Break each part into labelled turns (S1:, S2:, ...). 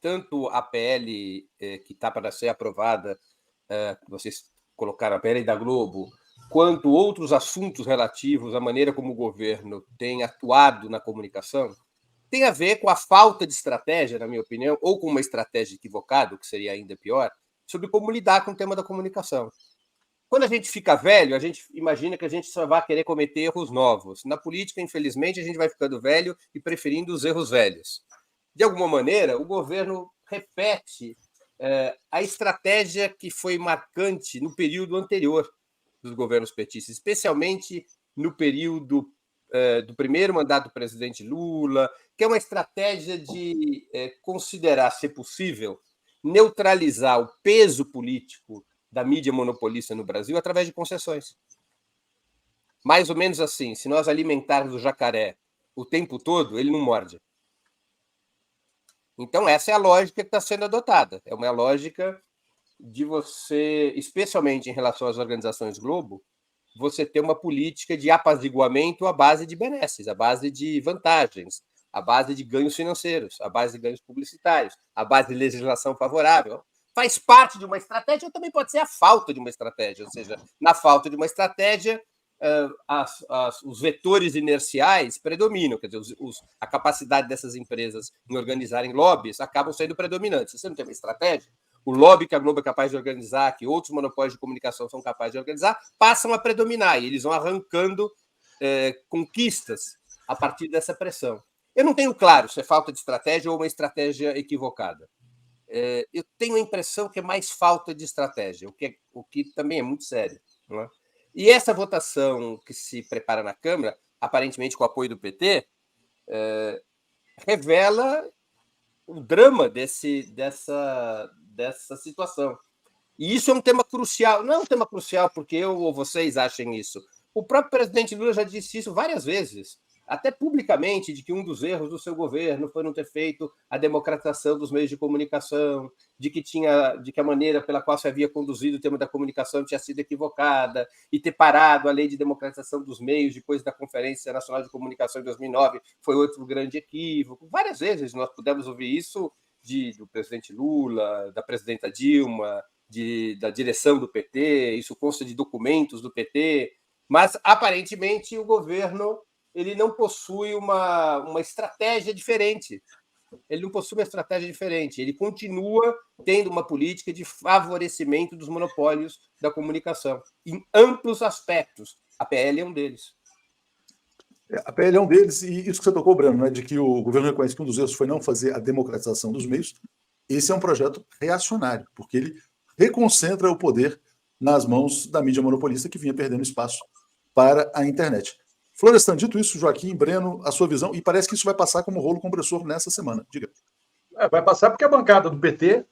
S1: tanto a PL que está para ser aprovada, vocês colocaram a PL da Globo, quanto outros assuntos relativos à maneira como o governo tem atuado na comunicação, tem a ver com a falta de estratégia, na minha opinião, ou com uma estratégia equivocada, o que seria ainda pior, sobre como lidar com o tema da comunicação. Quando a gente fica velho, a gente imagina que a gente só vai querer cometer erros novos. Na política, infelizmente, a gente vai ficando velho e preferindo os erros velhos. De alguma maneira, o governo repete a estratégia que foi marcante no período anterior dos governos petistas, especialmente no período do primeiro mandato do presidente Lula, que é uma estratégia de considerar, se possível, neutralizar o peso político da mídia monopolista no Brasil através de concessões. Mais ou menos assim, se nós alimentarmos o jacaré o tempo todo, ele não morde. Então, essa é a lógica que está sendo adotada. É uma lógica de você, especialmente em relação às organizações Globo, você ter uma política de apaziguamento à base de benesses, à base de vantagens, à base de ganhos financeiros, à base de ganhos publicitários, à base de legislação favorável. Faz parte de uma estratégia, ou também pode ser a falta de uma estratégia, ou seja, na falta de uma estratégia, os vetores inerciais predominam, quer dizer, a capacidade dessas empresas em organizarem lobbies acabam sendo predominantes. Se você não tem uma estratégia, o lobby que a Globo é capaz de organizar, que outros monopólios de comunicação são capazes de organizar, passam a predominar e eles vão arrancando conquistas a partir dessa pressão. Eu não tenho claro se é falta de estratégia ou uma estratégia equivocada. Eu tenho a impressão que é mais falta de estratégia, o que também é muito sério. Não é? E essa votação que se prepara na Câmara, aparentemente com o apoio do PT, revela o drama dessa situação. E isso é um tema crucial. Não é um tema crucial porque eu ou vocês achem isso. O próprio presidente Lula já disse isso várias vezes, até publicamente, de que um dos erros do seu governo foi não ter feito a democratização dos meios de comunicação, de que a maneira pela qual se havia conduzido o tema da comunicação tinha sido equivocada, e ter parado a lei de democratização dos meios depois da Conferência Nacional de Comunicação em 2009 foi outro grande equívoco. Várias vezes nós pudemos ouvir isso do presidente Lula, da presidenta Dilma, da direção do PT, isso consta de documentos do PT, mas aparentemente o governo ele não possui uma estratégia diferente. Ele não possui uma estratégia diferente. Ele continua tendo uma política de favorecimento dos monopólios da comunicação, em amplos aspectos. A PL é um deles.
S2: A PL é um deles, e isso que você tocou, Breno, né, de que o governo reconhece que um dos erros foi não fazer a democratização dos meios. Esse é um projeto reacionário, porque ele reconcentra o poder nas mãos da mídia monopolista que vinha perdendo espaço para a internet. Florestan, dito isso, Joaquim, Breno, a sua visão, e parece que isso vai passar como rolo compressor nessa semana. Diga.
S3: Vai passar porque a bancada do PT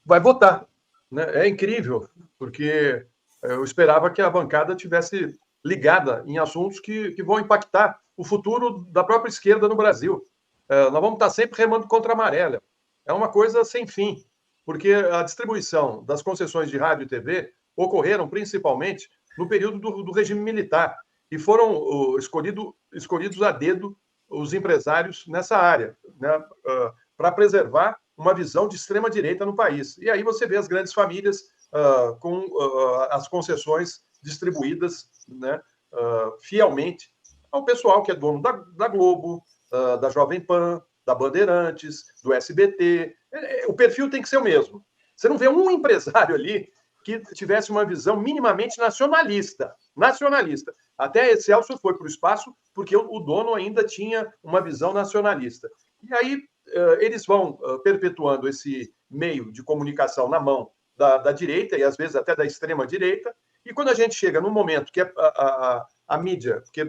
S3: vai votar. Né? É incrível, porque eu esperava que a bancada tivesse ligada em assuntos que vão impactar o futuro da própria esquerda no Brasil. Nós vamos estar sempre remando contra a maré. É uma coisa sem fim, porque a distribuição das concessões de rádio e TV ocorreram principalmente no período do regime militar e foram escolhidos a dedo os empresários nessa área, né, para preservar uma visão de extrema-direita no país. E aí você vê as grandes famílias com as concessões distribuídas, né, fielmente ao pessoal que é dono da Globo, da Jovem Pan, da Bandeirantes, do SBT. O perfil tem que ser o mesmo. Você não vê um empresário ali que tivesse uma visão minimamente nacionalista. Nacionalista. Até Excelsior foi para o espaço porque o dono ainda tinha uma visão nacionalista. E aí eles vão perpetuando esse meio de comunicação na mão da direita e às vezes até da extrema-direita. E quando a gente chega no momento que a mídia, porque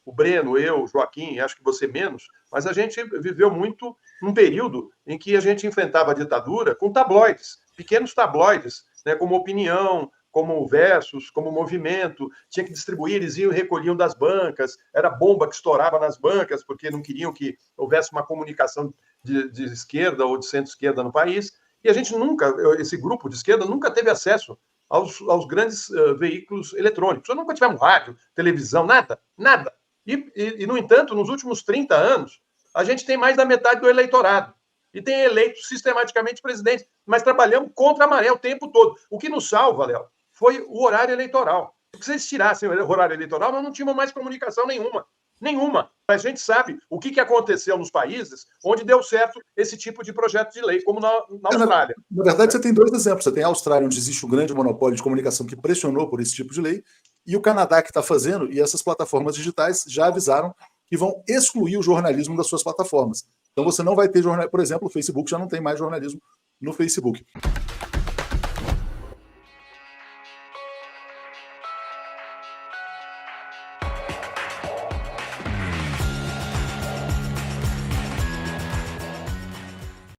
S3: o Breno, eu, Joaquim, acho que você menos, mas a gente viveu muito num período em que a gente enfrentava a ditadura com tabloides, pequenos tabloides, né, como Opinião, como Versus, como Movimento, tinha que distribuir, eles iam e recolhiam das bancas, era bomba que estourava nas bancas, porque não queriam que houvesse uma comunicação de esquerda ou de centro-esquerda no país, e a gente nunca, esse grupo de esquerda, nunca teve acesso aos grandes veículos eletrônicos. Nós nunca tivemos rádio, televisão, nada, nada. E, no entanto, nos últimos 30 anos, a gente tem mais da metade do eleitorado. e tem eleito sistematicamente presidentes, mas trabalhamos contra a maré o tempo todo. O que nos salva, Léo, foi o horário eleitoral. Se eles tirassem o horário eleitoral, nós não tínhamos mais comunicação nenhuma. Nenhuma. A gente sabe o que aconteceu nos países onde deu certo esse tipo de projeto de lei, como na Austrália.
S2: Na verdade, você tem dois exemplos. Você tem a Austrália, onde existe um grande monopólio de comunicação que pressionou por esse tipo de lei, e o Canadá, que está fazendo, e essas plataformas digitais já avisaram que vão excluir o jornalismo das suas plataformas. Então você não vai ter jornalismo. Por exemplo, o Facebook já não tem mais jornalismo no Facebook.